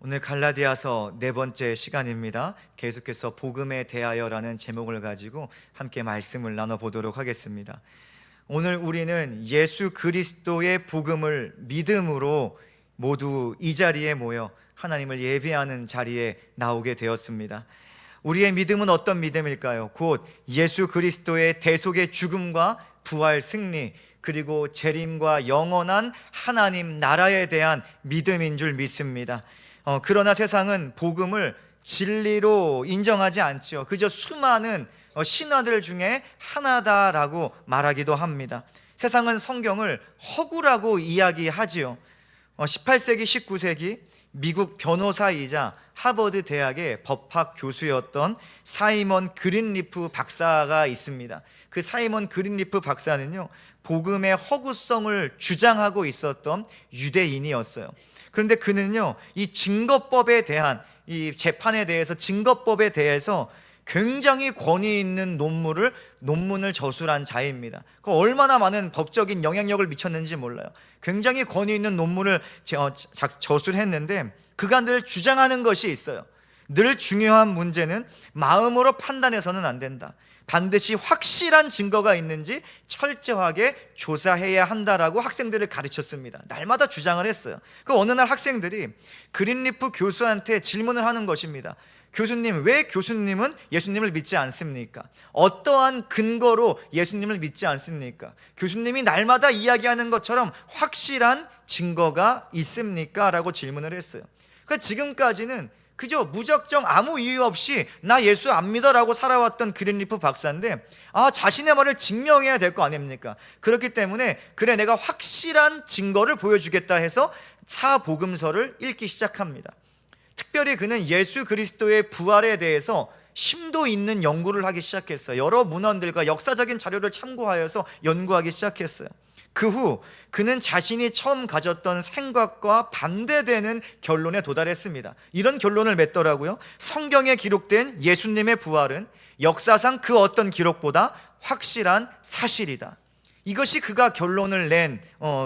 오늘 갈라디아서 네 번째 시간입니다. 계속해서 복음에 대하여라는 제목을 가지고 함께 말씀을 나눠보도록 하겠습니다. 오늘 우리는 예수 그리스도의 복음을 믿음으로 모두 이 자리에 모여 하나님을 예배하는 자리에 나오게 되었습니다. 우리의 믿음은 어떤 믿음일까요? 곧 예수 그리스도의 대속의 죽음과 부활 승리, 그리고 재림과 영원한 하나님 나라에 대한 믿음인 줄 믿습니다. 그러나 세상은 복음을 진리로 인정하지 않죠. 그저 수많은 신화들 중에 하나다라고 말하기도 합니다. 세상은 성경을 허구라고 이야기하지요. 18세기, 19세기 미국 변호사이자 하버드 대학의 법학 교수였던 사이먼 그린리프 박사가 있습니다. 그 사이먼 그린리프 박사는요, 복음의 허구성을 주장하고 있었던 유대인이었어요. 그런데 그는요, 이 증거법에 대한, 이 재판에 대해서, 증거법에 대해서 굉장히 권위 있는 논문을 저술한 자입니다. 그 얼마나 많은 법적인 영향력을 미쳤는지 몰라요. 굉장히 권위 있는 논문을 저술했는데 그가 늘 주장하는 것이 있어요. 늘 중요한 문제는 마음으로 판단해서는 안 된다. 반드시 확실한 증거가 있는지 철저하게 조사해야 한다라고 학생들을 가르쳤습니다. 날마다 주장을 했어요. 그 어느 날 학생들이 그린리프 교수한테 질문을 하는 것입니다. 교수님, 왜 교수님은 예수님을 믿지 않습니까? 어떠한 근거로 예수님을 믿지 않습니까? 교수님이 날마다 이야기하는 것처럼 확실한 증거가 있습니까? 라고 질문을 했어요. 그러니까 지금까지는 그저 무작정 아무 이유 없이 나 예수 안 믿어라고 살아왔던 그린리프 박사인데, 자신의 말을 증명해야 될 거 아닙니까? 그렇기 때문에 그래, 내가 확실한 증거를 보여주겠다 해서 사복음서를 읽기 시작합니다. 특별히 그는 예수 그리스도의 부활에 대해서 심도 있는 연구를 하기 시작했어요. 여러 문헌들과 역사적인 자료를 참고하여서 연구하기 시작했어요. 그 후 그는 자신이 처음 가졌던 생각과 반대되는 결론에 도달했습니다. 이런 결론을 맺더라고요. 성경에 기록된 예수님의 부활은 역사상 그 어떤 기록보다 확실한 사실이다. 이것이 그가 결론을 낸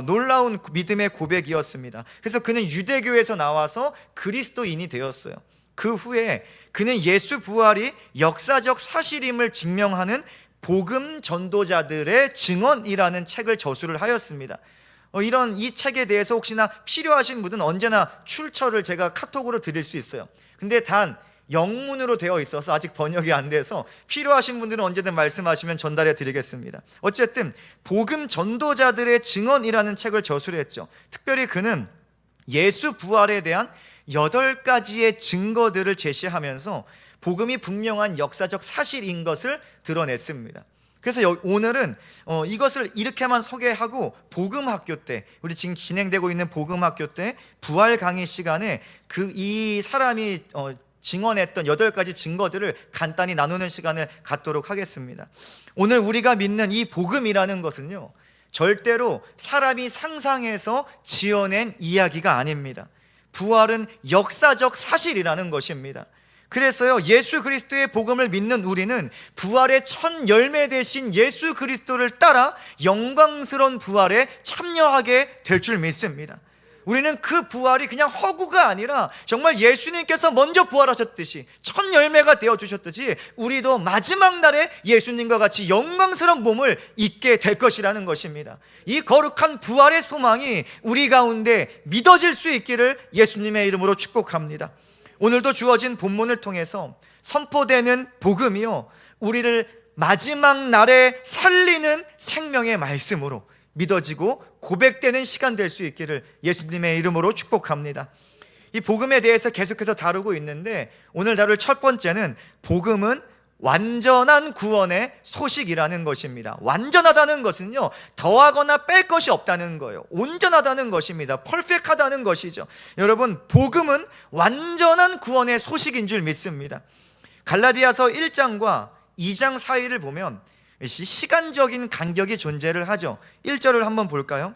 놀라운 믿음의 고백이었습니다. 그래서 그는 유대교에서 나와서 그리스도인이 되었어요. 그 후에 그는 예수 부활이 역사적 사실임을 증명하는 복음 전도자들의 증언이라는 책을 저술을 하였습니다. 이 책에 대해서 혹시나 필요하신 분은 언제나 출처를 제가 카톡으로 드릴 수 있어요. 근데 단 영문으로 되어 있어서 아직 번역이 안 돼서 필요하신 분들은 언제든 말씀하시면 전달해 드리겠습니다. 어쨌든 복음 전도자들의 증언이라는 책을 저술했죠. 특별히 그는 예수 부활에 대한 8가지의 증거들을 제시하면서 복음이 분명한 역사적 사실인 것을 드러냈습니다. 그래서 오늘은 이것을 이렇게만 소개하고 복음학교 때, 우리 지금 진행되고 있는 복음학교 때 부활 강의 시간에 이 사람이 증언했던 8가지 증거들을 간단히 나누는 시간을 갖도록 하겠습니다. 오늘 우리가 믿는 이 복음이라는 것은요, 절대로 사람이 상상해서 지어낸 이야기가 아닙니다. 부활은 역사적 사실이라는 것입니다. 그래서요, 예수 그리스도의 복음을 믿는 우리는 부활의 첫 열매 되신 예수 그리스도를 따라 영광스러운 부활에 참여하게 될 줄 믿습니다. 우리는 그 부활이 그냥 허구가 아니라 정말 예수님께서 먼저 부활하셨듯이 첫 열매가 되어주셨듯이 우리도 마지막 날에 예수님과 같이 영광스러운 몸을 입게 될 것이라는 것입니다. 이 거룩한 부활의 소망이 우리 가운데 믿어질 수 있기를 예수님의 이름으로 축복합니다. 오늘도 주어진 본문을 통해서 선포되는 복음이요, 우리를 마지막 날에 살리는 생명의 말씀으로 믿어지고 고백되는 시간 될 수 있기를 예수님의 이름으로 축복합니다. 이 복음에 대해서 계속해서 다루고 있는데 오늘 다룰 첫 번째는 복음은 완전한 구원의 소식이라는 것입니다. 완전하다는 것은요, 더하거나 뺄 것이 없다는 거예요. 온전하다는 것입니다. 퍼펙트하다는 것이죠. 여러분, 복음은 완전한 구원의 소식인 줄 믿습니다. 갈라디아서 1장과 2장 사이를 보면 시간적인 간격이 존재를 하죠. 1절을 한번 볼까요?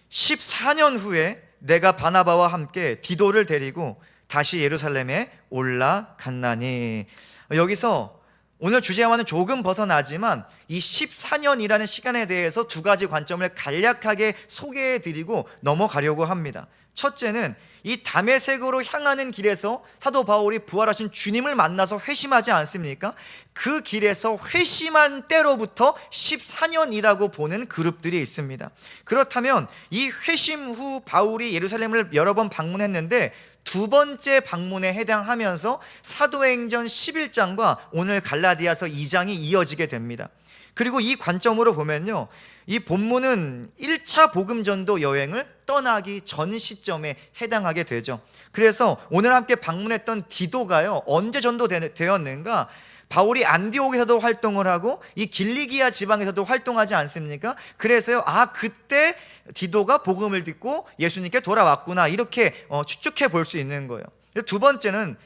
14년 후에 내가 바나바와 함께 디도를 데리고 다시 예루살렘에 올라갔나니. 여기서 오늘 주제와는 조금 벗어나지만 이 14년이라는 시간에 대해서 두 가지 관점을 간략하게 소개해드리고 넘어가려고 합니다. 첫째는 이 다메섹으로 향하는 길에서 사도 바울이 부활하신 주님을 만나서 회심하지 않습니까? 그 길에서 회심한 때로부터 14년이라고 보는 그룹들이 있습니다. 그렇다면 이 회심 후 바울이 예루살렘을 여러 번 방문했는데 두 번째 방문에 해당하면서 사도행전 11장과 오늘 갈라디아서 2장이 이어지게 됩니다. 그리고 이 관점으로 보면요, 이 본문은 1차 복음전도 여행을 떠나기 전 시점에 해당하게 되죠. 그래서 오늘 함께 방문했던 디도가요, 언제 전도되었는가? 바울이 안디옥에서도 활동을 하고 이 길리기아 지방에서도 활동하지 않습니까? 그래서요, 그때 디도가 복음을 듣고 예수님께 돌아왔구나, 이렇게 추측해 볼 수 있는 거예요. 두 번째는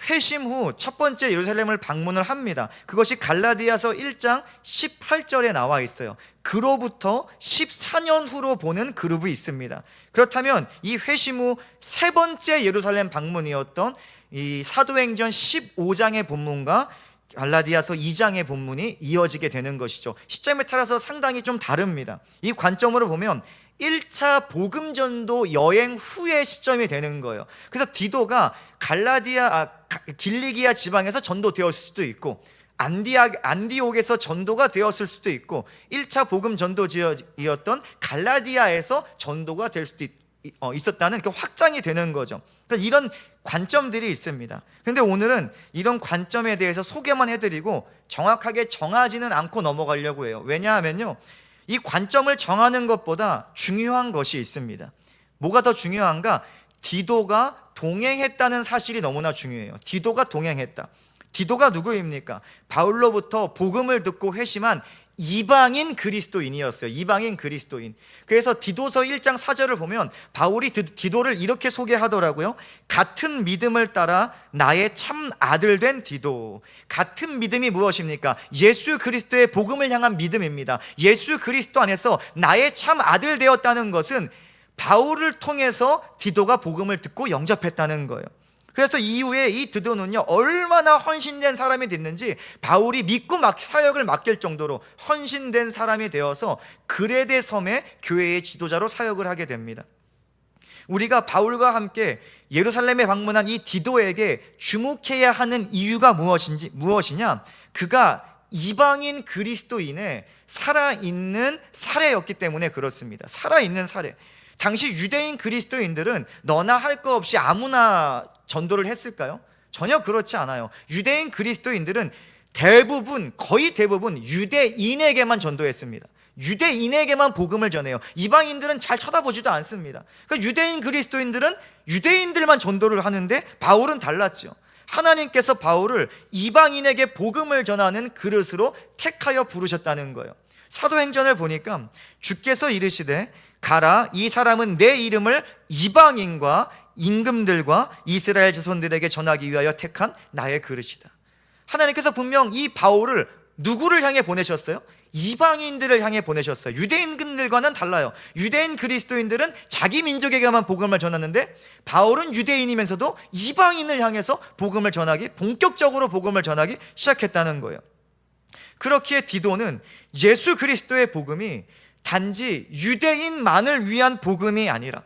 회심 후 첫 번째 예루살렘을 방문을 합니다. 그것이 갈라디아서 1장 18절에 나와 있어요. 그로부터 14년 후로 보는 그룹이 있습니다. 그렇다면 이 회심 후 세 번째 예루살렘 방문이었던 이 사도행전 15장의 본문과 갈라디아서 2장의 본문이 이어지게 되는 것이죠. 시점에 따라서 상당히 좀 다릅니다. 이 관점으로 보면 1차 복음전도 여행 후의 시점이 되는 거예요. 그래서 디도가 길리기아 지방에서 전도되었을 수도 있고 안디옥에서 전도가 되었을 수도 있고 1차 복음 전도지였던 갈라디아에서 전도가 될 수도 있었다는 확장이 되는 거죠. 그러니까 이런 관점들이 있습니다. 그런데 오늘은 이런 관점에 대해서 소개만 해드리고 정확하게 정하지는 않고 넘어가려고 해요. 왜냐하면요, 이 관점을 정하는 것보다 중요한 것이 있습니다. 뭐가 더 중요한가? 디도가 동행했다는 사실이 너무나 중요해요. 디도가 동행했다. 디도가 누구입니까? 바울로부터 복음을 듣고 회심한 이방인 그리스도인이었어요. 이방인 그리스도인. 그래서 디도서 1장 4절을 보면 바울이 디도를 이렇게 소개하더라고요. 같은 믿음을 따라 나의 참 아들 된 디도. 같은 믿음이 무엇입니까? 예수 그리스도의 복음을 향한 믿음입니다. 예수 그리스도 안에서 나의 참 아들 되었다는 것은 바울을 통해서 디도가 복음을 듣고 영접했다는 거예요. 그래서 이후에 이 디도는요, 얼마나 헌신된 사람이 됐는지 바울이 믿고 사역을 맡길 정도로 헌신된 사람이 되어서 그레데 섬의 교회의 지도자로 사역을 하게 됩니다. 우리가 바울과 함께 예루살렘에 방문한 이 디도에게 주목해야 하는 이유가 무엇이냐? 그가 이방인 그리스도인의 살아있는 사례였기 때문에 그렇습니다. 살아있는 사례. 당시 유대인 그리스도인들은 너나 할 거 없이 아무나 전도를 했을까요? 전혀 그렇지 않아요. 유대인 그리스도인들은 거의 대부분 유대인에게만 전도했습니다. 유대인에게만 복음을 전해요. 이방인들은 잘 쳐다보지도 않습니다. 그러니까 유대인 그리스도인들은 유대인들만 전도를 하는데 바울은 달랐죠. 하나님께서 바울을 이방인에게 복음을 전하는 그릇으로 택하여 부르셨다는 거예요. 사도행전을 보니까 주께서 이르시되 가라, 이 사람은 내 이름을 이방인과 임금들과 이스라엘 자손들에게 전하기 위하여 택한 나의 그릇이다. 하나님께서 분명 이 바울을 누구를 향해 보내셨어요? 이방인들을 향해 보내셨어요. 유대인들과는 달라요. 유대인 그리스도인들은 자기 민족에게만 복음을 전하는데 바울은 유대인이면서도 이방인을 향해서 본격적으로 복음을 전하기 시작했다는 거예요. 그렇기에 디도는 예수 그리스도의 복음이 단지 유대인만을 위한 복음이 아니라,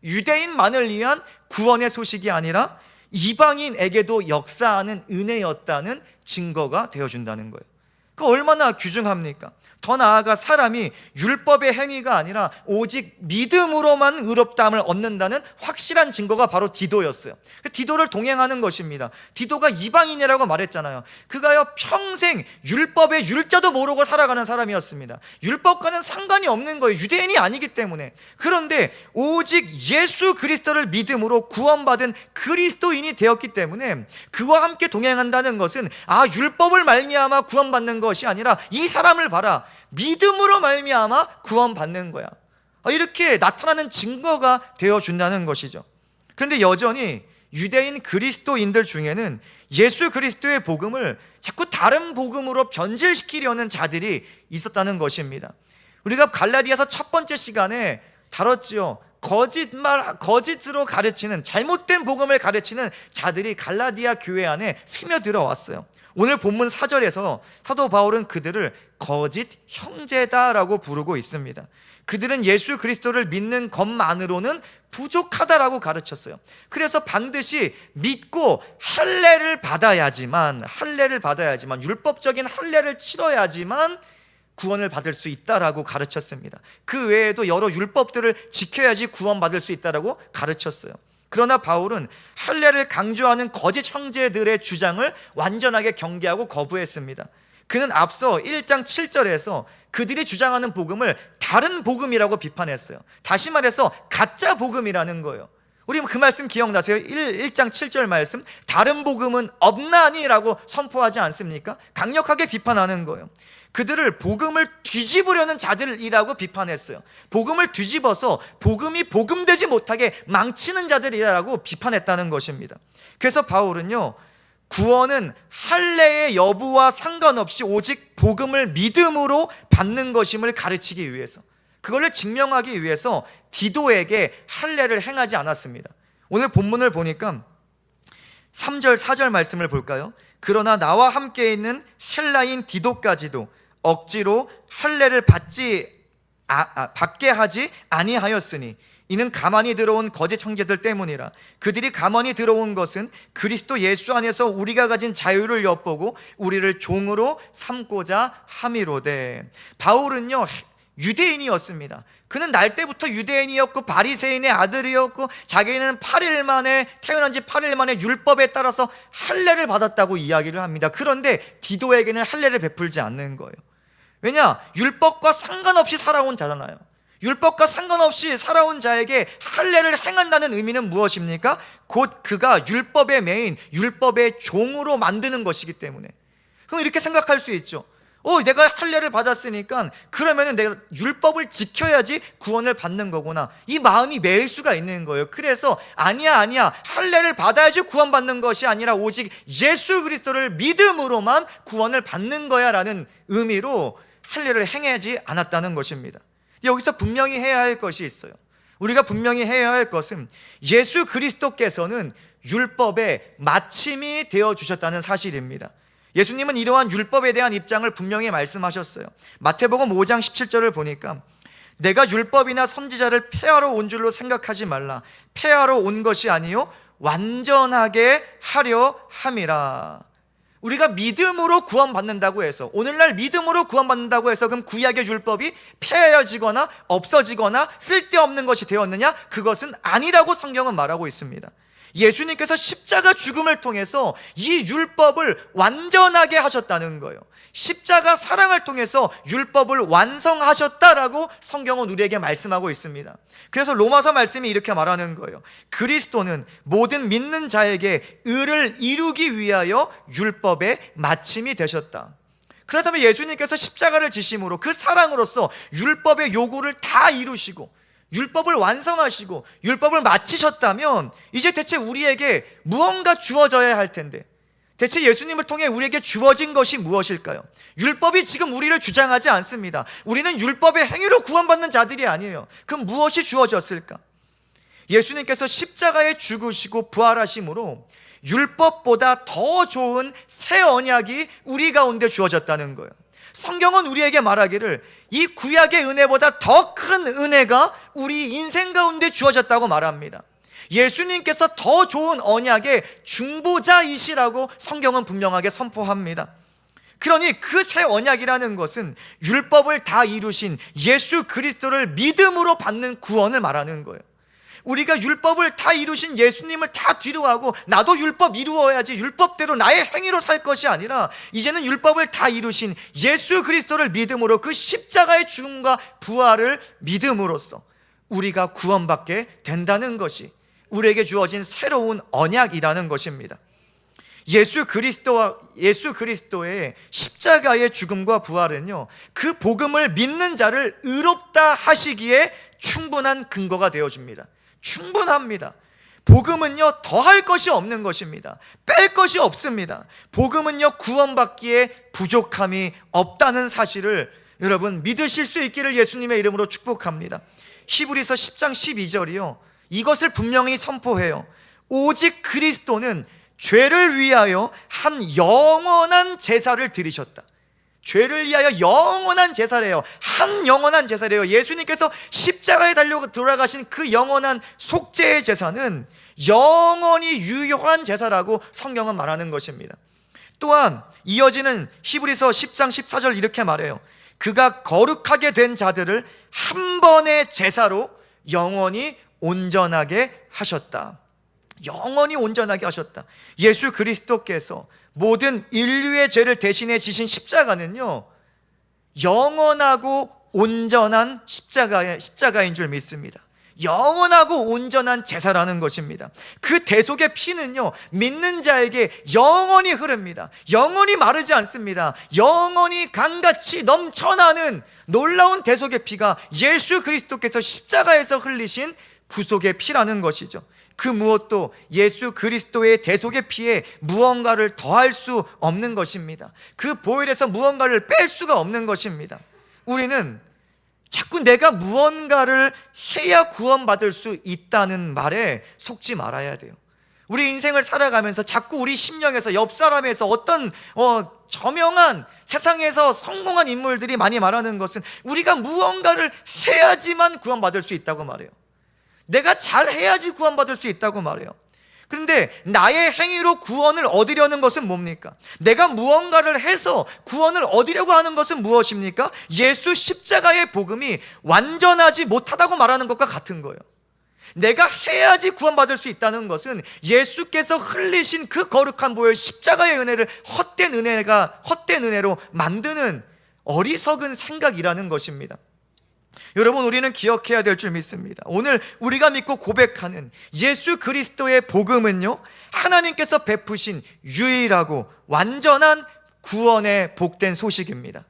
유대인만을 위한 구원의 소식이 아니라 이방인에게도 역사하는 은혜였다는 증거가 되어준다는 거예요. 그 얼마나 귀중합니까? 더 나아가 사람이 율법의 행위가 아니라 오직 믿음으로만 의롭다함을 얻는다는 확실한 증거가 바로 디도였어요. 디도를 동행하는 것입니다. 디도가 이방인이라고 말했잖아요. 그가요, 평생 율법의 율자도 모르고 살아가는 사람이었습니다. 율법과는 상관이 없는 거예요. 유대인이 아니기 때문에. 그런데 오직 예수 그리스도를 믿음으로 구원받은 그리스도인이 되었기 때문에 그와 함께 동행한다는 것은 율법을 말미암아 구원받는 것이 아니라 이 사람을 봐라, 믿음으로 말미암아 구원받는 거야, 이렇게 나타나는 증거가 되어준다는 것이죠. 그런데 여전히 유대인 그리스도인들 중에는 예수 그리스도의 복음을 자꾸 다른 복음으로 변질시키려는 자들이 있었다는 것입니다. 우리가 갈라디아서 첫 번째 시간에 다뤘지요. 거짓으로 가르치는, 잘못된 복음을 가르치는 자들이 갈라디아 교회 안에 스며들어 왔어요. 오늘 본문 4절에서 사도 바울은 그들을 거짓 형제다라고 부르고 있습니다. 그들은 예수 그리스도를 믿는 것만으로는 부족하다라고 가르쳤어요. 그래서 반드시 믿고 할례를 받아야지만, 율법적인 할례를 치러야지만 구원을 받을 수 있다라고 가르쳤습니다. 그 외에도 여러 율법들을 지켜야지 구원받을 수 있다라고 가르쳤어요. 그러나 바울은 할례를 강조하는 거짓 형제들의 주장을 완전하게 경계하고 거부했습니다. 그는 앞서 1장 7절에서 그들이 주장하는 복음을 다른 복음이라고 비판했어요. 다시 말해서 가짜 복음이라는 거예요. 우리 그 말씀 기억나세요? 1장 7절 말씀, 다른 복음은 없나니라고 선포하지 않습니까? 강력하게 비판하는 거예요. 그들을 복음을 뒤집으려는 자들이라고 비판했어요. 복음을 뒤집어서 복음이 복음되지 못하게 망치는 자들이라고 비판했다는 것입니다. 그래서 바울은요, 구원은 할례의 여부와 상관없이 오직 복음을 믿음으로 받는 것임을 가르치기 위해서, 그걸 증명하기 위해서 디도에게 할례를 행하지 않았습니다. 오늘 본문을 보니까 3절 4절 말씀을 볼까요? 그러나 나와 함께 있는 헬라인 디도까지도 억지로 할례를 받게 하지 아니하였으니 이는 가만히 들어온 거짓 형제들 때문이라. 그들이 가만히 들어온 것은 그리스도 예수 안에서 우리가 가진 자유를 엿보고 우리를 종으로 삼고자 함이로되. 바울은요, 유대인이었습니다. 그는 날 때부터 유대인이었고 바리새인의 아들이었고 자기는 8일 만에, 태어난 지 8일 만에 율법에 따라서 할례를 받았다고 이야기를 합니다. 그런데 디도에게는 할례를 베풀지 않는 거예요. 왜냐? 율법과 상관없이 살아온 자잖아요. 율법과 상관없이 살아온 자에게 할례를 행한다는 의미는 무엇입니까? 곧 그가 율법의 메인, 율법의 종으로 만드는 것이기 때문에. 그럼 이렇게 생각할 수 있죠. 내가 할례를 받았으니까 그러면은 내가 율법을 지켜야지 구원을 받는 거구나, 이 마음이 매일 수가 있는 거예요. 그래서 아니야, 할례를 받아야지 구원받는 것이 아니라 오직 예수 그리스도를 믿음으로만 구원을 받는 거야 라는 의미로 할례를 행하지 않았다는 것입니다. 여기서 분명히 해야 할 것이 있어요. 우리가 분명히 해야 할 것은 예수 그리스도께서는 율법의 마침이 되어주셨다는 사실입니다. 예수님은 이러한 율법에 대한 입장을 분명히 말씀하셨어요. 마태복음 5장 17절을 보니까 내가 율법이나 선지자를 폐하러 온 줄로 생각하지 말라. 폐하러 온 것이 아니요 완전하게 하려 함이라. 우리가 믿음으로 구원받는다고 해서, 오늘날 믿음으로 구원받는다고 해서 그럼 구약의 율법이 폐하여지거나 없어지거나 쓸데없는 것이 되었느냐? 그것은 아니라고 성경은 말하고 있습니다. 예수님께서 십자가 죽음을 통해서 이 율법을 완전하게 하셨다는 거예요. 십자가 사랑을 통해서 율법을 완성하셨다라고 성경은 우리에게 말씀하고 있습니다. 그래서 로마서 말씀이 이렇게 말하는 거예요. 그리스도는 모든 믿는 자에게 의를 이루기 위하여 율법의 마침이 되셨다. 그렇다면 예수님께서 십자가를 지심으로 그 사랑으로서 율법의 요구를 다 이루시고 율법을 완성하시고 율법을 마치셨다면 이제 대체 우리에게 무언가 주어져야 할 텐데, 대체 예수님을 통해 우리에게 주어진 것이 무엇일까요? 율법이 지금 우리를 주장하지 않습니다. 우리는 율법의 행위로 구원받는 자들이 아니에요. 그럼 무엇이 주어졌을까? 예수님께서 십자가에 죽으시고 부활하심으로 율법보다 더 좋은 새 언약이 우리 가운데 주어졌다는 거예요. 성경은 우리에게 말하기를 이 구약의 은혜보다 더 큰 은혜가 우리 인생 가운데 주어졌다고 말합니다. 예수님께서 더 좋은 언약의 중보자이시라고 성경은 분명하게 선포합니다. 그러니 그 새 언약이라는 것은 율법을 다 이루신 예수 그리스도를 믿음으로 받는 구원을 말하는 거예요. 우리가 율법을 다 이루신 예수님을 다 뒤로 하고 나도 율법 이루어야지, 율법대로 나의 행위로 살 것이 아니라 이제는 율법을 다 이루신 예수 그리스도를 믿음으로 그 십자가의 죽음과 부활을 믿음으로써 우리가 구원받게 된다는 것이 우리에게 주어진 새로운 언약이라는 것입니다. 예수 그리스도의 십자가의 죽음과 부활은요, 그 복음을 믿는 자를 의롭다 하시기에 충분한 근거가 되어줍니다. 충분합니다. 복음은요, 더할 것이 없는 것입니다. 뺄 것이 없습니다. 복음은요, 구원받기에 부족함이 없다는 사실을 여러분 믿으실 수 있기를 예수님의 이름으로 축복합니다. 히브리서 10장 12절이요 이것을 분명히 선포해요. 오직 그리스도는 죄를 위하여 한 영원한 제사를 드리셨다. 죄를 위하여 영원한 제사래요. 한 영원한 제사래요. 예수님께서 십자가에 달려 돌아가신 그 영원한 속죄의 제사는 영원히 유효한 제사라고 성경은 말하는 것입니다. 또한 이어지는 히브리서 10장 14절 이렇게 말해요. 그가 거룩하게 된 자들을 한 번의 제사로 영원히 온전하게 하셨다. 영원히 온전하게 하셨다. 예수 그리스도께서 모든 인류의 죄를 대신해 지신 십자가는요 영원하고 온전한 십자가인 줄 믿습니다. 영원하고 온전한 제사라는 것입니다. 그 대속의 피는요 믿는 자에게 영원히 흐릅니다. 영원히 마르지 않습니다. 영원히 강같이 넘쳐나는 놀라운 대속의 피가 예수 그리스도께서 십자가에서 흘리신 구속의 피라는 것이죠. 그 무엇도 예수 그리스도의 대속의 피에 무언가를 더할 수 없는 것입니다. 그 보혈에서 무언가를 뺄 수가 없는 것입니다. 우리는 자꾸 내가 무언가를 해야 구원받을 수 있다는 말에 속지 말아야 돼요. 우리 인생을 살아가면서 자꾸 우리 심령에서 옆 사람에서 어떤 저명한 세상에서 성공한 인물들이 많이 말하는 것은 우리가 무언가를 해야지만 구원받을 수 있다고 말해요. 내가 잘해야지 구원받을 수 있다고 말해요. 그런데 나의 행위로 구원을 얻으려는 것은 뭡니까? 내가 무언가를 해서 구원을 얻으려고 하는 것은 무엇입니까? 예수 십자가의 복음이 완전하지 못하다고 말하는 것과 같은 거예요. 내가 해야지 구원받을 수 있다는 것은 예수께서 흘리신 그 거룩한 보혈 십자가의 은혜를 헛된 은혜로 만드는 어리석은 생각이라는 것입니다. 여러분 우리는 기억해야 될 줄 믿습니다. 오늘 우리가 믿고 고백하는 예수 그리스도의 복음은요 하나님께서 베푸신 유일하고 완전한 구원의 복된 소식입니다.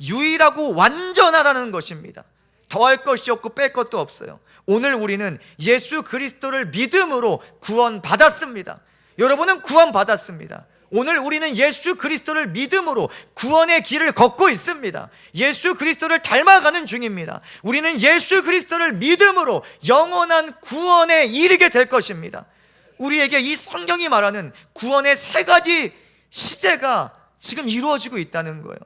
유일하고 완전하다는 것입니다. 더할 것이 없고 뺄 것도 없어요. 오늘 우리는 예수 그리스도를 믿음으로 구원받았습니다. 여러분은 구원받았습니다. 오늘 우리는 예수 그리스도를 믿음으로 구원의 길을 걷고 있습니다. 예수 그리스도를 닮아가는 중입니다. 우리는 예수 그리스도를 믿음으로 영원한 구원에 이르게 될 것입니다. 우리에게 이 성경이 말하는 구원의 세 가지 시제가 지금 이루어지고 있다는 거예요.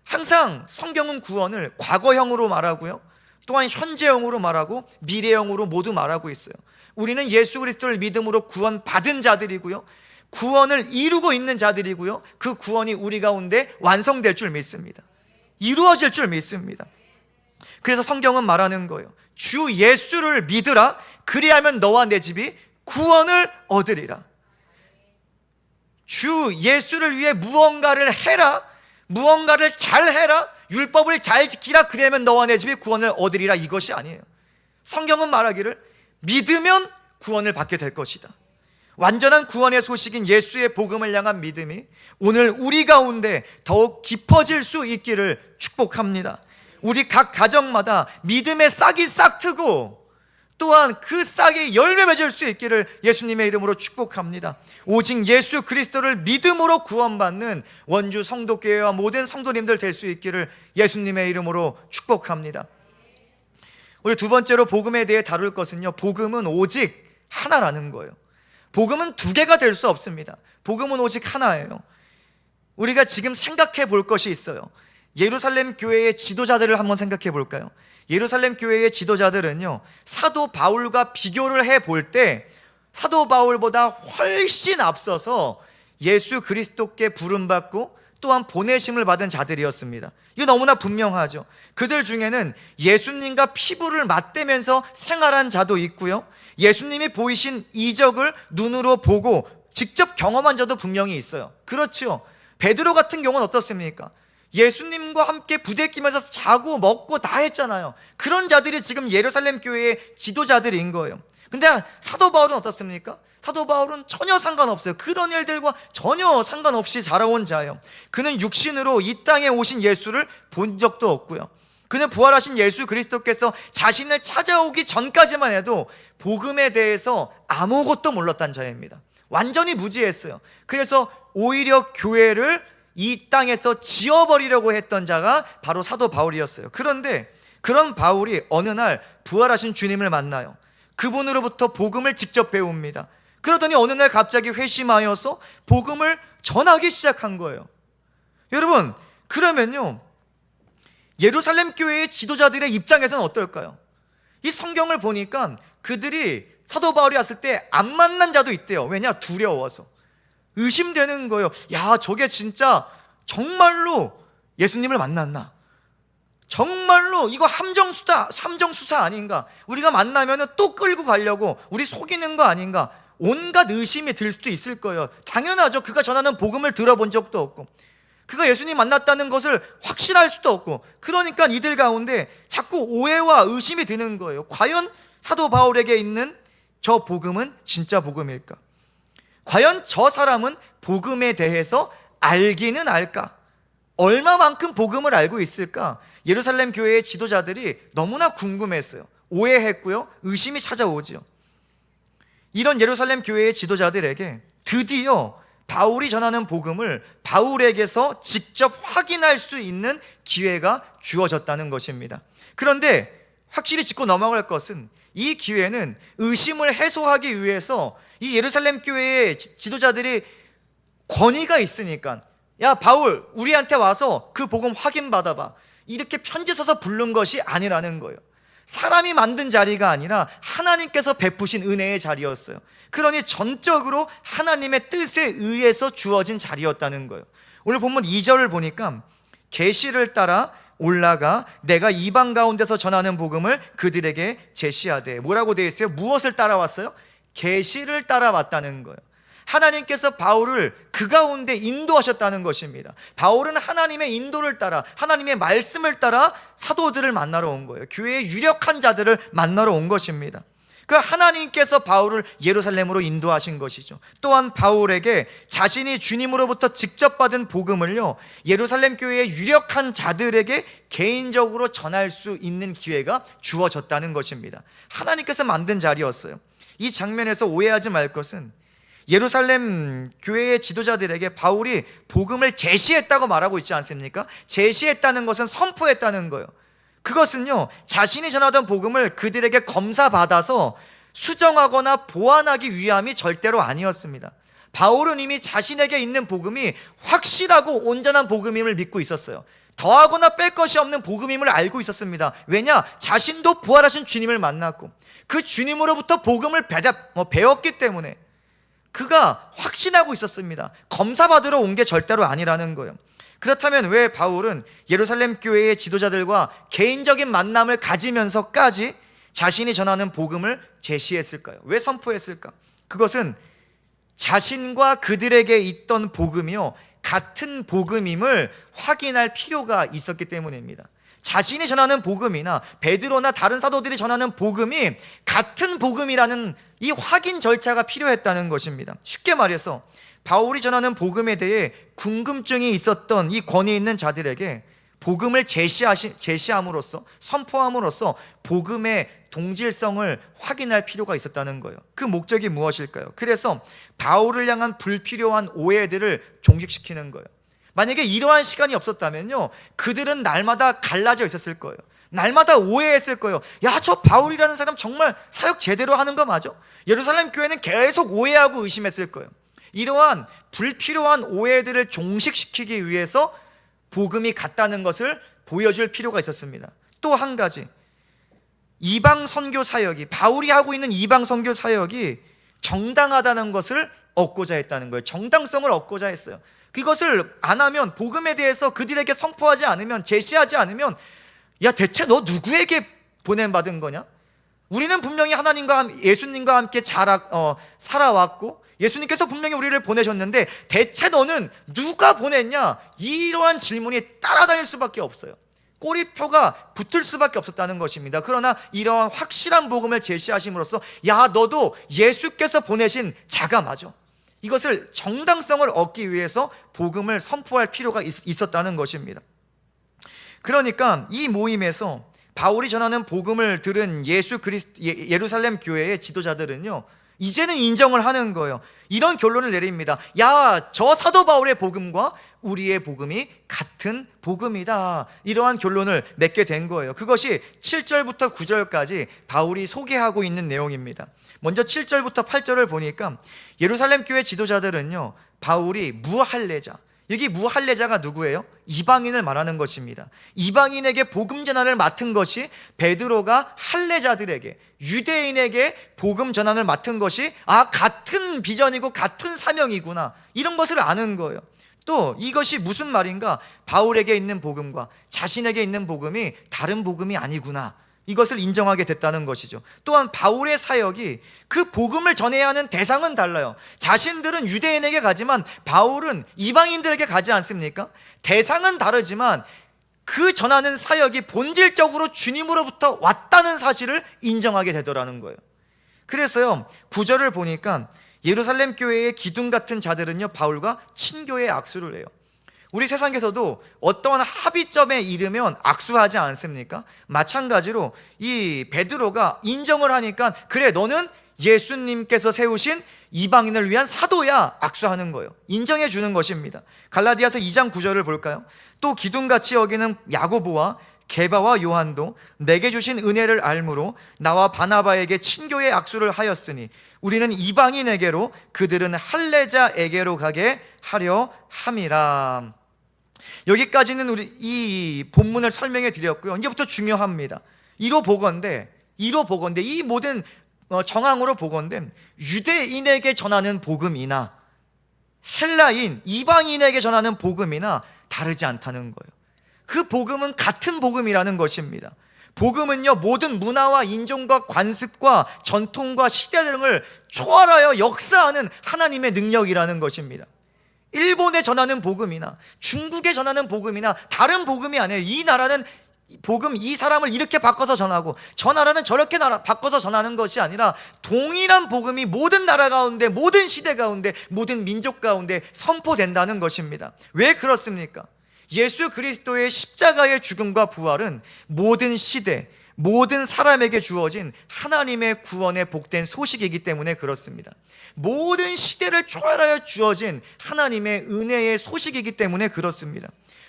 항상 성경은 구원을 과거형으로 말하고요 또한 현재형으로 말하고 미래형으로 모두 말하고 있어요. 우리는 예수 그리스도를 믿음으로 구원받은 자들이고요 구원을 이루고 있는 자들이고요 그 구원이 우리 가운데 완성될 줄 믿습니다. 이루어질 줄 믿습니다. 그래서 성경은 말하는 거예요. 주 예수를 믿으라. 그리하면 너와 내 집이 구원을 얻으리라. 주 예수를 위해 무언가를 해라. 무언가를 잘해라. 율법을 잘 지키라. 그리하면 너와 내 집이 구원을 얻으리라. 이것이 아니에요. 성경은 말하기를 믿으면 구원을 받게 될 것이다. 완전한 구원의 소식인 예수의 복음을 향한 믿음이 오늘 우리 가운데 더욱 깊어질 수 있기를 축복합니다. 우리 각 가정마다 믿음의 싹이 싹 트고 또한 그 싹이 열매 맺을 수 있기를 예수님의 이름으로 축복합니다. 오직 예수 그리스도를 믿음으로 구원받는 원주 성도교회와 모든 성도님들 될 수 있기를 예수님의 이름으로 축복합니다. 우리 두 번째로 복음에 대해 다룰 것은요 복음은 오직 하나라는 거예요. 복음은 두 개가 될 수 없습니다. 복음은 오직 하나예요. 우리가 지금 생각해 볼 것이 있어요. 예루살렘 교회의 지도자들을 한번 생각해 볼까요? 예루살렘 교회의 지도자들은요 사도 바울과 비교를 해볼 때 사도 바울보다 훨씬 앞서서 예수 그리스도께 부름받고 또한 보내심을 받은 자들이었습니다. 이거 너무나 분명하죠. 그들 중에는 예수님과 피부를 맞대면서 생활한 자도 있고요 예수님이 보이신 이적을 눈으로 보고 직접 경험한 자도 분명히 있어요. 그렇죠. 베드로 같은 경우는 어떻습니까? 예수님과 함께 부대끼면서 자고 먹고 다 했잖아요. 그런 자들이 지금 예루살렘 교회의 지도자들인 거예요. 근데 사도 바울은 어떻습니까? 사도 바울은 전혀 상관없어요. 그런 일들과 전혀 상관없이 자라온 자예요. 그는 육신으로 이 땅에 오신 예수를 본 적도 없고요 그는 부활하신 예수 그리스도께서 자신을 찾아오기 전까지만 해도 복음에 대해서 아무것도 몰랐던 자입니다. 완전히 무지했어요. 그래서 오히려 교회를 이 땅에서 지워버리려고 했던 자가 바로 사도 바울이었어요. 그런데 그런 바울이 어느 날 부활하신 주님을 만나요. 그분으로부터 복음을 직접 배웁니다. 그러더니 어느 날 갑자기 회심하여서 복음을 전하기 시작한 거예요. 여러분, 그러면요, 예루살렘 교회의 지도자들의 입장에서는 어떨까요? 이 성경을 보니까 그들이 사도 바울이 왔을 때 안 만난 자도 있대요. 왜냐? 두려워서. 의심되는 거예요. 야, 저게 진짜 정말로 예수님을 만났나? 정말로 이거 함정수사 아닌가? 우리가 만나면 또 끌고 가려고 우리 속이는 거 아닌가? 온갖 의심이 들 수도 있을 거예요. 당연하죠. 그가 전하는 복음을 들어본 적도 없고, 그가 예수님 만났다는 것을 확신할 수도 없고, 그러니까 이들 가운데 자꾸 오해와 의심이 드는 거예요. 과연 사도 바울에게 있는 저 복음은 진짜 복음일까? 과연 저 사람은 복음에 대해서 알기는 알까? 얼마만큼 복음을 알고 있을까? 예루살렘 교회의 지도자들이 너무나 궁금했어요. 오해했고요, 의심이 찾아오죠. 이런 예루살렘 교회의 지도자들에게 드디어 바울이 전하는 복음을 바울에게서 직접 확인할 수 있는 기회가 주어졌다는 것입니다. 그런데 확실히 짚고 넘어갈 것은, 이 기회는 의심을 해소하기 위해서 이 예루살렘 교회의 지도자들이 권위가 있으니까, 야 바울, 우리한테 와서 그 복음 확인받아봐, 이렇게 편지 써서 부른 것이 아니라는 거예요. 사람이 만든 자리가 아니라 하나님께서 베푸신 은혜의 자리였어요. 그러니 전적으로 하나님의 뜻에 의해서 주어진 자리였다는 거예요. 오늘 본문 2절을 보니까 계시를 따라 올라가 내가 이방 가운데서 전하는 복음을 그들에게 제시하되, 뭐라고 되어 있어요? 무엇을 따라왔어요? 계시를 따라왔다는 거예요. 하나님께서 바울을 그 가운데 인도하셨다는 것입니다. 바울은 하나님의 인도를 따라, 하나님의 말씀을 따라 사도들을 만나러 온 거예요. 교회의 유력한 자들을 만나러 온 것입니다. 그 하나님께서 바울을 예루살렘으로 인도하신 것이죠. 또한 바울에게 자신이 주님으로부터 직접 받은 복음을요, 예루살렘 교회의 유력한 자들에게 개인적으로 전할 수 있는 기회가 주어졌다는 것입니다. 하나님께서 만든 자리였어요. 이 장면에서 오해하지 말 것은, 예루살렘 교회의 지도자들에게 바울이 복음을 제시했다고 말하고 있지 않습니까? 제시했다는 것은 선포했다는 거예요. 그것은요, 자신이 전하던 복음을 그들에게 검사받아서 수정하거나 보완하기 위함이 절대로 아니었습니다. 바울은 이미 자신에게 있는 복음이 확실하고 온전한 복음임을 믿고 있었어요. 더하거나 뺄 것이 없는 복음임을 알고 있었습니다. 왜냐? 자신도 부활하신 주님을 만났고 그 주님으로부터 복음을 배웠기 때문에 그가 확신하고 있었습니다. 검사받으러 온 게 절대로 아니라는 거예요. 그렇다면 왜 바울은 예루살렘 교회의 지도자들과 개인적인 만남을 가지면서까지 자신이 전하는 복음을 제시했을까요? 왜 선포했을까? 그것은 자신과 그들에게 있던 복음이요, 같은 복음임을 확인할 필요가 있었기 때문입니다. 자신이 전하는 복음이나 베드로나 다른 사도들이 전하는 복음이 같은 복음이라는 이 확인 절차가 필요했다는 것입니다. 쉽게 말해서 바울이 전하는 복음에 대해 궁금증이 있었던 이 권위 있는 자들에게 복음을 제시함으로써, 선포함으로써 복음의 동질성을 확인할 필요가 있었다는 거예요. 그 목적이 무엇일까요? 그래서 바울을 향한 불필요한 오해들을 종식시키는 거예요. 만약에 이러한 시간이 없었다면요, 그들은 날마다 갈라져 있었을 거예요. 날마다 오해했을 거예요. 야, 저 바울이라는 사람 정말 사역 제대로 하는 거 맞아? 예루살렘 교회는 계속 오해하고 의심했을 거예요. 이러한 불필요한 오해들을 종식시키기 위해서 복음이 같다는 것을 보여줄 필요가 있었습니다. 또 한 가지, 이방 선교 사역이, 바울이 하고 있는 이방 선교 사역이 정당하다는 것을 얻고자 했다는 거예요. 정당성을 얻고자 했어요. 그것을 안 하면, 복음에 대해서 그들에게 선포하지 않으면, 제시하지 않으면, 야, 대체 너 누구에게 보냄받은 거냐? 우리는 분명히 하나님과 예수님과 함께 살아왔고 예수님께서 분명히 우리를 보내셨는데 대체 너는 누가 보냈냐? 이러한 질문이 따라다닐 수밖에 없어요. 꼬리표가 붙을 수밖에 없었다는 것입니다. 그러나 이러한 확실한 복음을 제시하심으로써, 야, 너도 예수께서 보내신 자가 맞아, 이것을 정당성을 얻기 위해서 복음을 선포할 필요가 있었다는 것입니다. 그러니까 이 모임에서 바울이 전하는 복음을 들은 예루살렘 교회의 지도자들은요, 이제는 인정을 하는 거예요. 이런 결론을 내립니다. 야, 저 사도 바울의 복음과 우리의 복음이 같은 복음이다. 이러한 결론을 맺게 된 거예요. 그것이 7절부터 9절까지 바울이 소개하고 있는 내용입니다. 먼저 7절부터 8절을 보니까 예루살렘 교회 지도자들은요, 바울이 무할례자, 여기 무할례자가 누구예요? 이방인을 말하는 것입니다. 이방인에게 복음 전환을 맡은 것이 베드로가 할례자들에게, 유대인에게 복음 전환을 맡은 것이 같은 비전이고 같은 사명이구나, 이런 것을 아는 거예요. 또 이것이 무슨 말인가? 바울에게 있는 복음과 자신에게 있는 복음이 다른 복음이 아니구나, 이것을 인정하게 됐다는 것이죠. 또한 바울의 사역이 그 복음을 전해야 하는 대상은 달라요. 자신들은 유대인에게 가지만 바울은 이방인들에게 가지 않습니까? 대상은 다르지만 그 전하는 사역이 본질적으로 주님으로부터 왔다는 사실을 인정하게 되더라는 거예요. 그래서요, 9절을 보니까 예루살렘 교회의 기둥 같은 자들은요, 바울과 친교의 악수를 해요. 우리 세상에서도 어떠한 합의점에 이르면 악수하지 않습니까? 마찬가지로 이 베드로가 인정을 하니까, 그래, 너는 예수님께서 세우신 이방인을 위한 사도야, 악수하는 거예요. 인정해 주는 것입니다. 갈라디아서 2장 9절을 볼까요? 또 기둥같이 여기는 야고보와 게바와 요한도 내게 주신 은혜를 알므로 나와 바나바에게 친교의 악수를 하였으니 우리는 이방인에게로 그들은 할례자에게로 가게 하려 함이라. 여기까지는 우리 이 본문을 설명해 드렸고요. 이제부터 중요합니다. 이로 보건대 이 모든 정황으로 보건대 유대인에게 전하는 복음이나 헬라인 이방인에게 전하는 복음이나 다르지 않다는 거예요. 그 복음은 같은 복음이라는 것입니다. 복음은요, 모든 문화와 인종과 관습과 전통과 시대 등을 초월하여 역사하는 하나님의 능력이라는 것입니다. 일본에 전하는 복음이나 중국에 전하는 복음이나 다른 복음이 아니에요. 이 나라는 복음, 이 사람을 이렇게 바꿔서 전하고 저 나라는 저렇게 바꿔서 전하는 것이 아니라 동일한 복음이 모든 나라 가운데, 모든 시대 가운데, 모든 민족 가운데 선포된다는 것입니다. 왜 그렇습니까? 예수 그리스도의 십자가의 죽음과 부활은 모든 시대, 모든 사람에게 주어진 하나님의 구원의 복된 소식이기 때문에 그렇습니다. 모든 시대를 초월하여 주어진 하나님의 은혜의 소식이기 때문에 그렇습니다.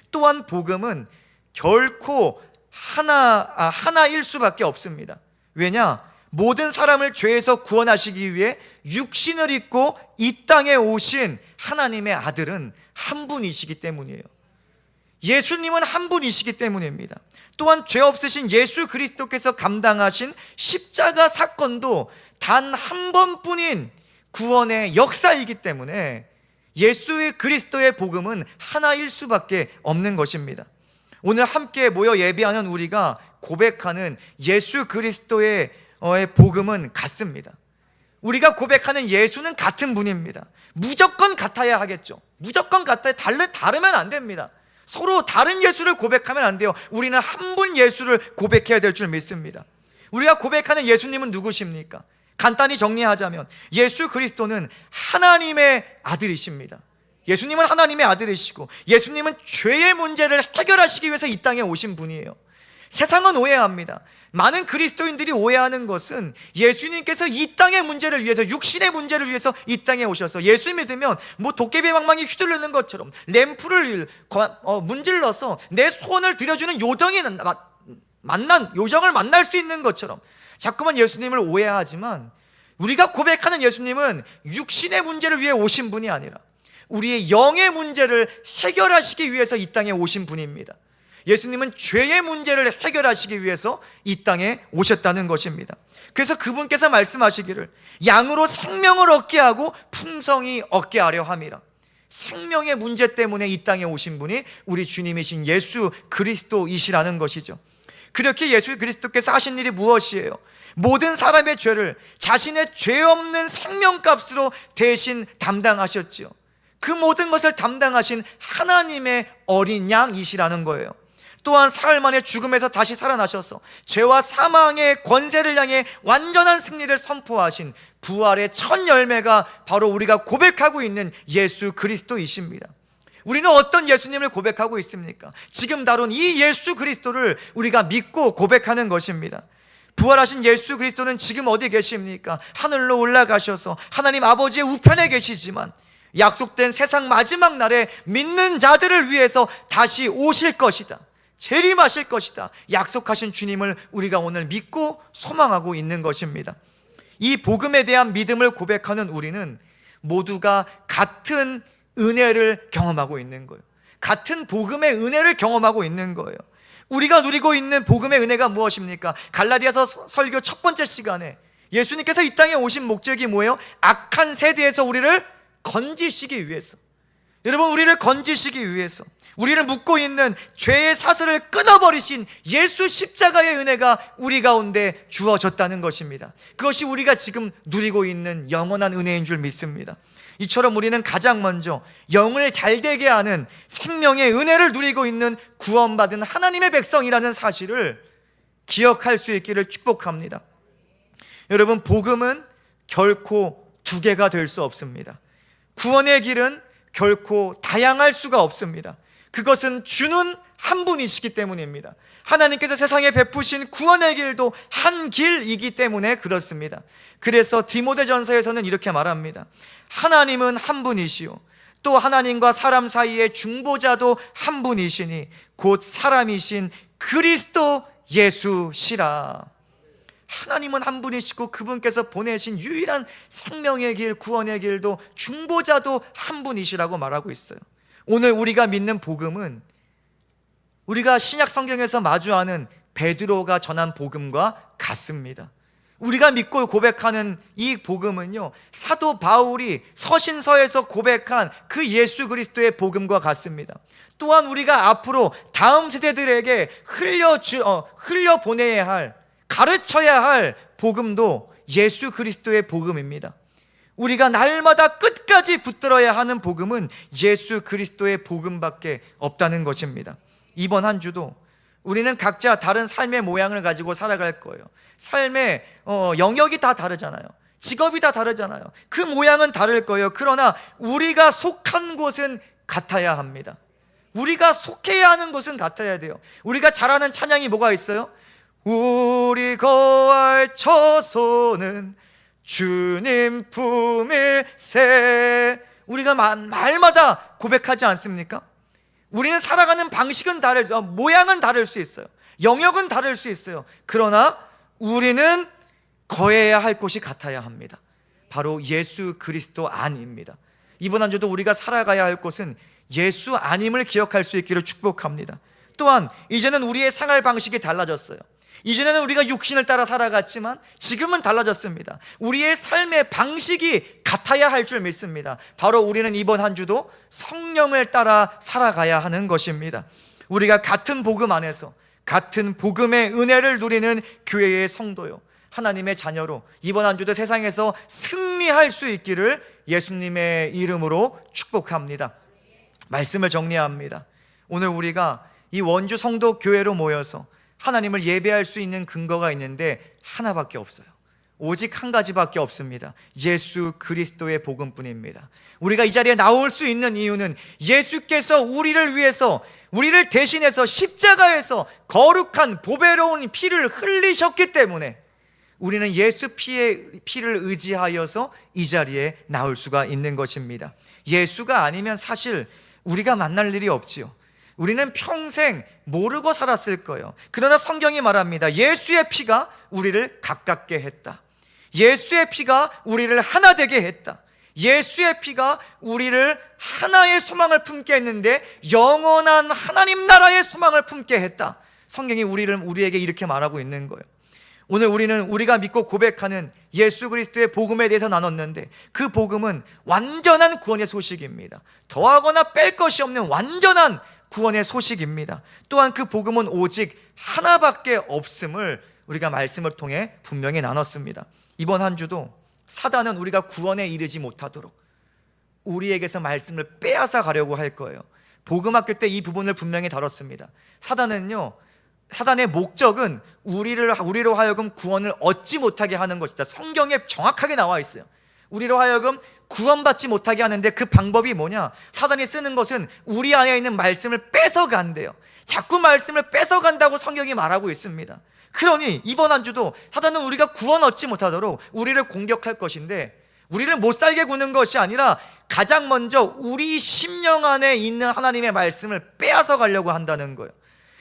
또한 복음은 결코 하나일 수밖에 없습니다. 왜냐? 모든 사람을 죄에서 구원하시기 위해 육신을 입고 이 땅에 오신 하나님의 아들은 한 분이시기 때문이에요. 예수님은 한 분이시기 때문입니다. 또한 죄 없으신 예수 그리스도께서 감당하신 십자가 사건도 단 한 번뿐인 구원의 역사이기 때문에 예수 그리스도의 복음은 하나일 수밖에 없는 것입니다. 오늘 함께 모여 예배하는 우리가 고백하는 예수 그리스도의 복음은 같습니다. 우리가 고백하는 예수는 같은 분입니다. 무조건 같아야 하겠죠. 무조건 같아야, 다르면 안 됩니다. 서로 다른 예수를 고백하면 안 돼요. 우리는 한 분 예수를 고백해야 될 줄 믿습니다. 우리가 고백하는 예수님은 누구십니까? 간단히 정리하자면 예수 그리스도는 하나님의 아들이십니다. 예수님은 하나님의 아들이시고 예수님은 죄의 문제를 해결하시기 위해서 이 땅에 오신 분이에요. 세상은 오해합니다. 많은 그리스도인들이 오해하는 것은 예수님께서 이 땅의 문제를 위해서, 육신의 문제를 위해서 이 땅에 오셔서 예수 믿으면 뭐 도깨비 방망이 휘두르는 것처럼 램프를 문질러서 내 소원을 들여주는 요정을 만날 수 있는 것처럼 자꾸만 예수님을 오해하지만, 우리가 고백하는 예수님은 육신의 문제를 위해 오신 분이 아니라 우리의 영의 문제를 해결하시기 위해서 이 땅에 오신 분입니다. 예수님은 죄의 문제를 해결하시기 위해서 이 땅에 오셨다는 것입니다. 그래서 그분께서 말씀하시기를 양으로 생명을 얻게 하고 풍성히 얻게 하려 함이라. 생명의 문제 때문에 이 땅에 오신 분이 우리 주님이신 예수 그리스도이시라는 것이죠. 그렇게 예수 그리스도께서 하신 일이 무엇이에요? 모든 사람의 죄를 자신의 죄 없는 생명값으로 대신 담당하셨지요. 그 모든 것을 담당하신 하나님의 어린 양이시라는 거예요. 또한 사흘 만에 죽음에서 다시 살아나셔서 죄와 사망의 권세를 향해 완전한 승리를 선포하신 부활의 첫 열매가 바로 우리가 고백하고 있는 예수 그리스도이십니다. 우리는 어떤 예수님을 고백하고 있습니까? 지금 다룬 이 예수 그리스도를 우리가 믿고 고백하는 것입니다. 부활하신 예수 그리스도는 지금 어디 계십니까? 하늘로 올라가셔서 하나님 아버지의 우편에 계시지만 약속된 세상 마지막 날에 믿는 자들을 위해서 다시 오실 것이다, 재림하실 것이다 약속하신 주님을 우리가 오늘 믿고 소망하고 있는 것입니다. 이 복음에 대한 믿음을 고백하는 우리는 모두가 같은 은혜를 경험하고 있는 거예요. 같은 복음의 은혜를 경험하고 있는 거예요. 우리가 누리고 있는 복음의 은혜가 무엇입니까? 갈라디아서 설교 첫 번째 시간에 예수님께서 이 땅에 오신 목적이 뭐예요? 악한 세대에서 우리를 건지시기 위해서, 여러분, 우리를 건지시기 위해서, 우리를 묶고 있는 죄의 사슬을 끊어버리신 예수 십자가의 은혜가 우리 가운데 주어졌다는 것입니다. 그것이 우리가 지금 누리고 있는 영원한 은혜인 줄 믿습니다. 이처럼 우리는 가장 먼저 영을 잘되게 하는 생명의 은혜를 누리고 있는 구원받은 하나님의 백성이라는 사실을 기억할 수 있기를 축복합니다. 여러분, 복음은 결코 두 개가 될 수 없습니다. 구원의 길은 결코 다양할 수가 없습니다. 그것은 주는 한 분이시기 때문입니다. 하나님께서 세상에 베푸신 구원의 길도 한 길이기 때문에 그렇습니다. 그래서 디모데전서에서는 이렇게 말합니다. 하나님은 한 분이시요 또 하나님과 사람 사이의 중보자도 한 분이시니 곧 사람이신 그리스도 예수시라. 하나님은 한 분이시고 그분께서 보내신 유일한 생명의 길, 구원의 길도 중보자도 한 분이시라고 말하고 있어요. 오늘 우리가 믿는 복음은 우리가 신약 성경에서 마주하는 베드로가 전한 복음과 같습니다. 우리가 믿고 고백하는 이 복음은요, 사도 바울이 서신서에서 고백한 그 예수 그리스도의 복음과 같습니다. 또한 우리가 앞으로 다음 세대들에게 흘려보내야 할, 가르쳐야 할 복음도 예수 그리스도의 복음입니다. 우리가 날마다 끝까지 붙들어야 하는 복음은 예수 그리스도의 복음밖에 없다는 것입니다. 이번 한 주도 우리는 각자 다른 삶의 모양을 가지고 살아갈 거예요. 삶의 영역이 다 다르잖아요. 직업이 다 다르잖아요. 그 모양은 다를 거예요. 그러나 우리가 속한 곳은 같아야 합니다. 우리가 속해야 하는 곳은 같아야 돼요. 우리가 잘하는 찬양이 뭐가 있어요? 우리 거할 처소는 주님 품일세. 우리가 말마다 고백하지 않습니까? 우리는 살아가는 방식은 모양은 다를 수 있어요. 영역은 다를 수 있어요. 그러나 우리는 거해야 할 곳이 같아야 합니다. 바로 예수 그리스도 안입니다. 이번 한 주도 우리가 살아가야 할 곳은 예수 안임을 기억할 수 있기를 축복합니다. 또한 이제는 우리의 생활 방식이 달라졌어요. 이전에는 우리가 육신을 따라 살아갔지만 지금은 달라졌습니다. 우리의 삶의 방식이 같아야 할 줄 믿습니다. 바로 우리는 이번 한 주도 성령을 따라 살아가야 하는 것입니다. 우리가 같은 복음 안에서 같은 복음의 은혜를 누리는 교회의 성도요, 하나님의 자녀로 이번 한 주도 세상에서 승리할 수 있기를 예수님의 이름으로 축복합니다. 말씀을 정리합니다. 오늘 우리가 이 원주 성도 교회로 모여서 하나님을 예배할 수 있는 근거가 있는데 하나밖에 없어요. 오직 한 가지밖에 없습니다. 예수 그리스도의 복음뿐입니다. 우리가 이 자리에 나올 수 있는 이유는 예수께서 우리를 위해서, 우리를 대신해서 십자가에서 거룩한 보배로운 피를 흘리셨기 때문에 우리는 예수 피를 의지하여서 이 자리에 나올 수가 있는 것입니다. 예수가 아니면 사실 우리가 만날 일이 없지요. 우리는 평생 모르고 살았을 거예요. 그러나 성경이 말합니다. 예수의 피가 우리를 가깝게 했다. 예수의 피가 우리를 하나 되게 했다. 예수의 피가 우리를 하나의 소망을 품게 했는데 영원한 하나님 나라의 소망을 품게 했다. 성경이 우리에게 이렇게 말하고 있는 거예요. 오늘 우리가 믿고 고백하는 예수 그리스도의 복음에 대해서 나눴는데 그 복음은 완전한 구원의 소식입니다. 더하거나 뺄 것이 없는 완전한 구원의 소식입니다. 또한 그 복음은 오직 하나밖에 없음을 우리가 말씀을 통해 분명히 나눴습니다. 이번 한 주도 사단은 우리가 구원에 이르지 못하도록 우리에게서 말씀을 빼앗아 가려고 할 거예요. 복음학교 때 이 부분을 분명히 다뤘습니다. 사단의 목적은 우리로 하여금 구원을 얻지 못하게 하는 것이다. 성경에 정확하게 나와 있어요. 우리로 하여금 구원받지 못하게 하는데 그 방법이 뭐냐? 사단이 쓰는 것은 우리 안에 있는 말씀을 뺏어간대요. 자꾸 말씀을 뺏어간다고 성경이 말하고 있습니다. 그러니 이번 한 주도 사단은 우리가 구원 얻지 못하도록 우리를 공격할 것인데, 우리를 못 살게 구는 것이 아니라 가장 먼저 우리 심령 안에 있는 하나님의 말씀을 빼앗아 가려고 한다는 거예요.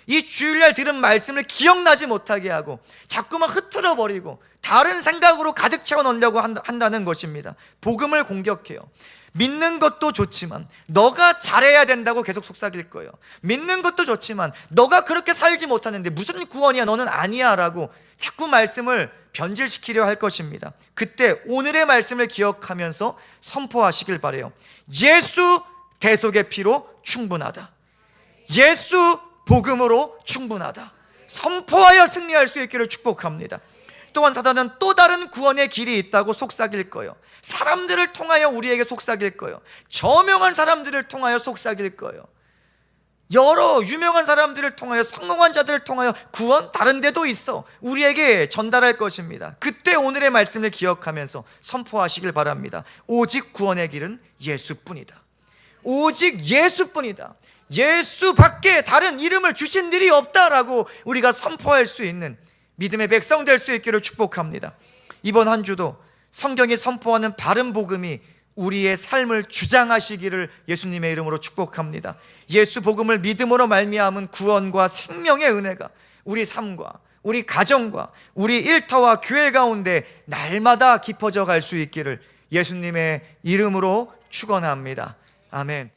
이 주일날 들은 말씀을 기억나지 못하게 하고 자꾸만 흐트러 버리고 다른 생각으로 가득 채워 넣으려고 한다는 것입니다. 복음을 공격해요. 믿는 것도 좋지만 너가 잘해야 된다고 계속 속삭일 거예요. 믿는 것도 좋지만 너가 그렇게 살지 못하는데 무슨 구원이야, 너는 아니야 라고 자꾸 말씀을 변질시키려 할 것입니다. 그때 오늘의 말씀을 기억하면서 선포하시길 바라요. 예수 대속의 피로 충분하다. 예수 복음으로 충분하다. 선포하여 승리할 수 있기를 축복합니다. 또한 사단은 또 다른 구원의 길이 있다고 속삭일 거예요. 사람들을 통하여 우리에게 속삭일 거예요. 저명한 사람들을 통하여 속삭일 거예요. 여러 유명한 사람들을 통하여, 성공한 자들을 통하여 구원 다른 데도 있어 우리에게 전달할 것입니다. 그때 오늘의 말씀을 기억하면서 선포하시길 바랍니다. 오직 구원의 길은 예수뿐이다. 오직 예수뿐이다. 예수밖에 다른 이름을 주신 일이 없다라고 우리가 선포할 수 있는 믿음의 백성 될 수 있기를 축복합니다. 이번 한 주도 성경이 선포하는 바른 복음이 우리의 삶을 주장하시기를 예수님의 이름으로 축복합니다. 예수 복음을 믿음으로 말미암은 구원과 생명의 은혜가 우리 삶과 우리 가정과 우리 일터와 교회 가운데 날마다 깊어져 갈 수 있기를 예수님의 이름으로 축원합니다. 아멘.